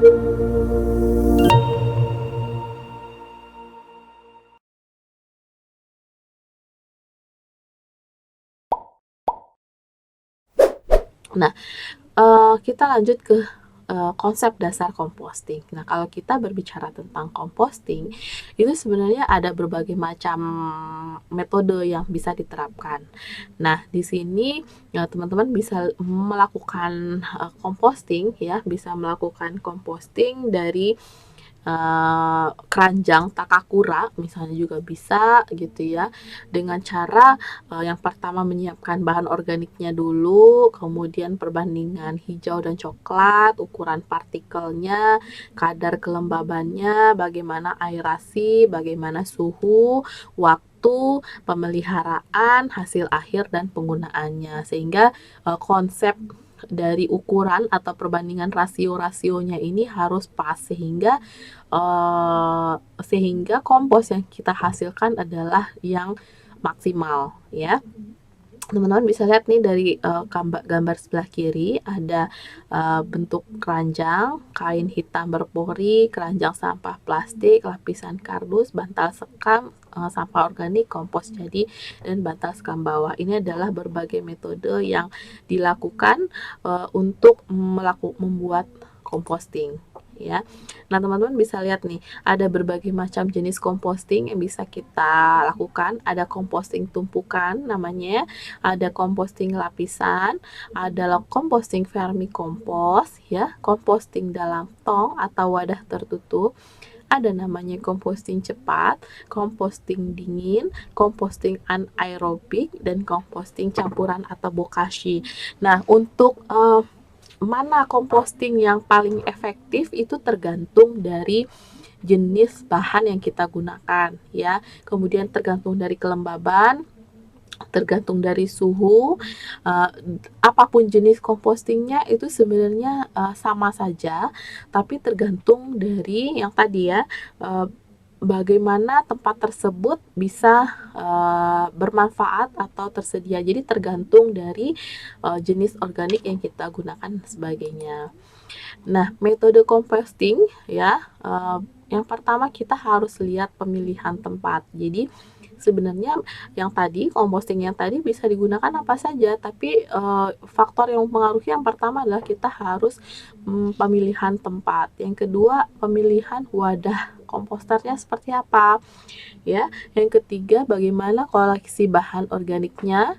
Nah, kita lanjut ke konsep dasar composting. Nah, kalau kita berbicara tentang composting, itu sebenarnya ada berbagai macam metode yang bisa diterapkan. Nah, di sini ya teman-teman bisa melakukan composting ya, bisa melakukan composting dari keranjang Takakura misalnya juga bisa gitu ya, dengan cara yang pertama menyiapkan bahan organiknya dulu, kemudian perbandingan hijau dan coklat, ukuran partikelnya, kadar kelembabannya, bagaimana aerasi, bagaimana suhu, waktu, pemeliharaan, hasil akhir dan penggunaannya, sehingga konsep dari ukuran atau perbandingan rasio-rasionya ini harus pas sehingga kompos yang kita hasilkan adalah yang maksimal ya. Teman-teman bisa lihat nih dari gambar sebelah kiri ada bentuk keranjang, kain hitam berpori, keranjang sampah plastik, lapisan kardus, bantal sekam, sampah organik, kompos jadi, dan bantal sekam bawah. Ini adalah berbagai metode yang dilakukan untuk membuat composting ya. Nah, teman-teman bisa lihat nih, ada berbagai macam jenis composting yang bisa kita lakukan. Ada composting tumpukan namanya, ada composting lapisan, ada composting vermicompost ya, composting dalam tong atau wadah tertutup, ada namanya composting cepat, composting dingin, composting anaerobik, dan composting campuran atau bokashi. Nah, untuk mana composting yang paling efektif itu tergantung dari jenis bahan yang kita gunakan ya. Kemudian tergantung dari kelembaban, tergantung dari suhu, apapun jenis compostingnya itu sebenarnya sama saja, tapi tergantung dari yang tadi ya, bagaimana tempat tersebut bisa bermanfaat atau tersedia. Jadi tergantung dari jenis organik yang kita gunakan sebagainya. Nah, metode composting ya, yang pertama kita harus lihat pemilihan tempat. Jadi sebenarnya yang tadi composting yang tadi bisa digunakan apa saja, tapi faktor yang mempengaruhi yang pertama adalah kita harus pemilihan tempat. Yang kedua, pemilihan wadah komposternya seperti apa ya. Yang ketiga, bagaimana koleksi bahan organiknya,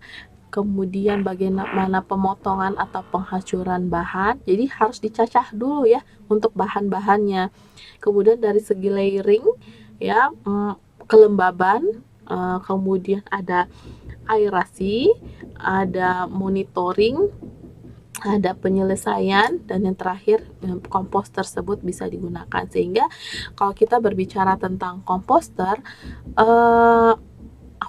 kemudian bagaimana pemotongan atau penghancuran bahan. Jadi harus dicacah dulu ya untuk bahan-bahannya. Kemudian dari segi layering ya, kelembaban, kemudian ada aerasi, ada monitoring, ada penyelesaian, dan yang terakhir kompos tersebut bisa digunakan. Sehingga kalau kita berbicara tentang komposter,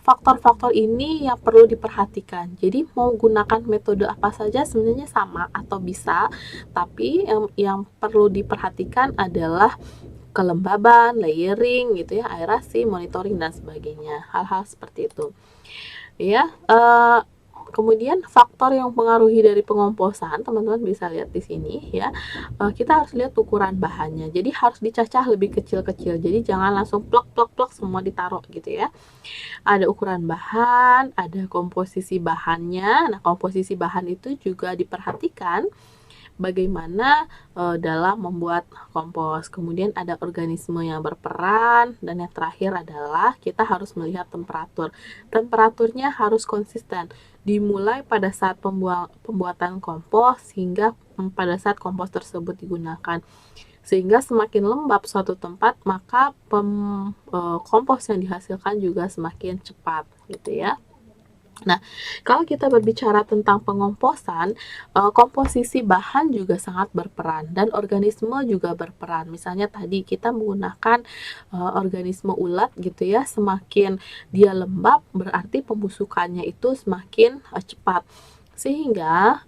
faktor-faktor ini yang perlu diperhatikan. Jadi mau gunakan metode apa saja sebenarnya sama atau bisa, tapi yang perlu diperhatikan adalah kelembaban, layering gitu ya, aerasi, monitoring dan sebagainya. Hal-hal seperti itu. Ya, kemudian faktor yang mempengaruhi dari pengomposan, teman-teman bisa lihat di sini ya. Kita harus lihat ukuran bahannya. Jadi harus dicacah lebih kecil-kecil. Jadi jangan langsung plek semua ditaruh gitu ya. Ada ukuran bahan, ada komposisi bahannya. Nah, komposisi bahan itu juga diperhatikan bagaimana dalam membuat kompos. Kemudian ada organisme yang berperan, dan yang terakhir adalah kita harus melihat temperatur. Temperaturnya harus konsisten, dimulai pada saat pembuatan kompos hingga pada saat kompos tersebut digunakan. Sehingga semakin lembab suatu tempat, maka kompos yang dihasilkan juga semakin cepat gitu ya. Nah, kalau kita berbicara tentang pengomposan, komposisi bahan juga sangat berperan dan organisme juga berperan. Misalnya tadi kita menggunakan organisme ulat gitu ya, semakin dia lembab berarti pembusukannya itu semakin cepat. Sehingga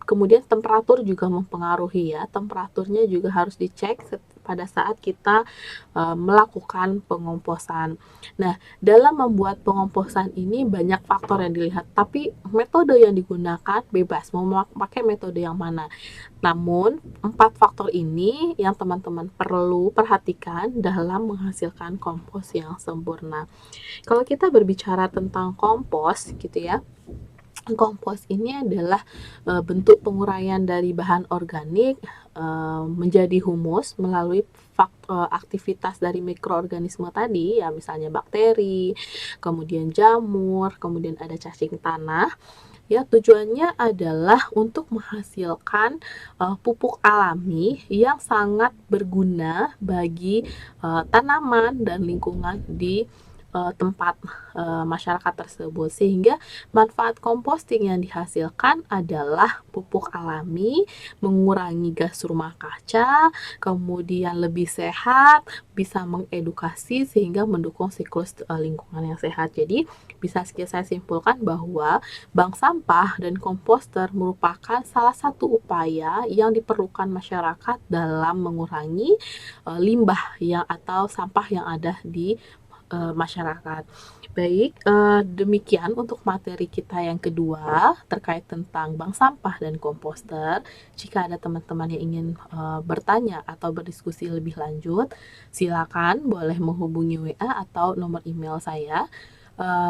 kemudian temperatur juga mempengaruhi ya, temperaturnya juga harus dicek pada saat kita melakukan pengomposan. Nah, dalam membuat pengomposan ini banyak faktor yang dilihat, tapi metode yang digunakan bebas mau pakai metode yang mana. Namun, 4 faktor ini yang teman-teman perlu perhatikan dalam menghasilkan kompos yang sempurna. Kalau kita berbicara tentang kompos gitu ya, kompos ini adalah bentuk penguraian dari bahan organik menjadi humus melalui aktivitas dari mikroorganisme tadi, ya misalnya bakteri, kemudian jamur, kemudian ada cacing tanah. Ya, tujuannya adalah untuk menghasilkan pupuk alami yang sangat berguna bagi tanaman dan lingkungan di tempat masyarakat tersebut, sehingga manfaat composting yang dihasilkan adalah pupuk alami, mengurangi gas rumah kaca, kemudian lebih sehat, bisa mengedukasi sehingga mendukung siklus lingkungan yang sehat. Jadi bisa saya simpulkan bahwa bank sampah dan komposter merupakan salah satu upaya yang diperlukan masyarakat dalam mengurangi limbah atau sampah yang ada di masyarakat. Baik, demikian untuk materi kita yang kedua terkait tentang bank sampah dan komposter. Jika ada teman-teman yang ingin bertanya atau berdiskusi lebih lanjut, silakan boleh menghubungi WA atau nomor email saya.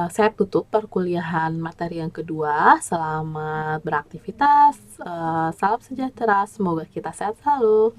Saya tutup perkuliahan materi yang kedua. Selamat beraktivitas, salam sejahtera, semoga kita sehat selalu.